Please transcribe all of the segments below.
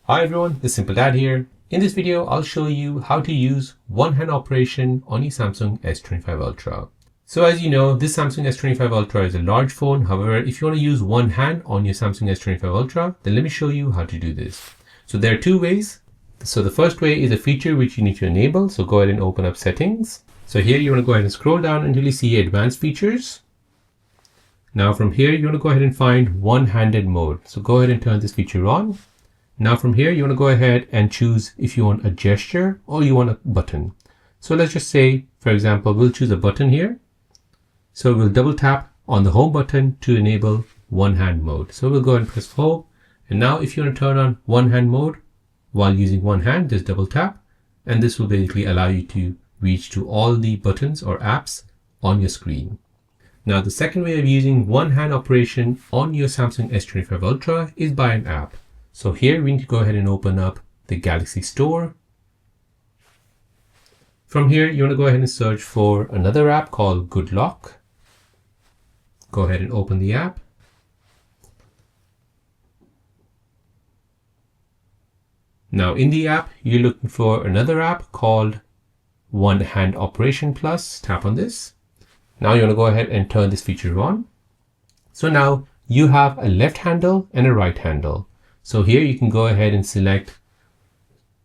Hi everyone, it's Simple Dad here. In this video, I'll show you how to use one-hand operation on your Samsung S25 Ultra. So as you know, this Samsung S25 Ultra is a large phone. However, if you want to use one hand on your Samsung S25 Ultra, then let me show you how to do this. So there are two ways. So the first way is a feature which you need to enable. So go ahead and open up settings. So here you want to go ahead and scroll down until you see advanced features. Now from here, you want to go ahead and find one-handed mode. So go ahead and turn this feature on. Now from here, you want to go ahead and choose if you want a gesture or you want a button. So let's just say, for example, we'll choose a button here. So we'll double tap on the home button to enable one hand mode. So we'll go ahead and press home. And now if you want to turn on one hand mode while using one hand, just double tap. And this will basically allow you to reach to all the buttons or apps on your screen. Now the second way of using one hand operation on your Samsung S25 Ultra is by an app. So here we need to go ahead and open up the Galaxy Store. From here, you want to go ahead and search for another app called Good Lock. Go ahead and open the app. Now in the app, you're looking for another app called One Hand Operation Plus. Tap on this. Now you want to go ahead and turn this feature on. So now you have a left handle and a right handle. So here you can go ahead and select,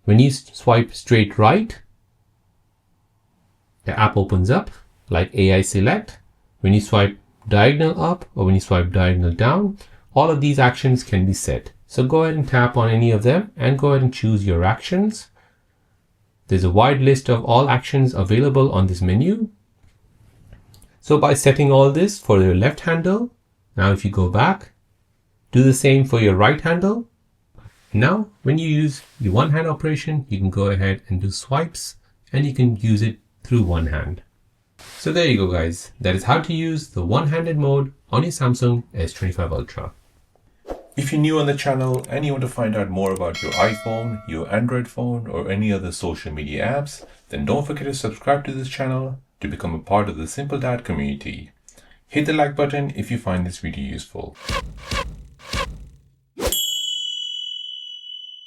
when you swipe straight right, the app opens up like AI select. When you swipe diagonal up or when you swipe diagonal down, all of these actions can be set. So go ahead and tap on any of them and go ahead and choose your actions. There's a wide list of all actions available on this menu. So by setting all this for your left handle, now if you go back, do the same for your right handle. Now, when you use the one hand operation, you can go ahead and do swipes and you can use it through one hand. So there you go, guys. That is how to use the one-handed mode on your Samsung S25 Ultra. If you're new on the channel and you want to find out more about your iPhone, your Android phone, or any other social media apps, then don't forget to subscribe to this channel to become a part of the Simple Dad community. Hit the like button if you find this video useful.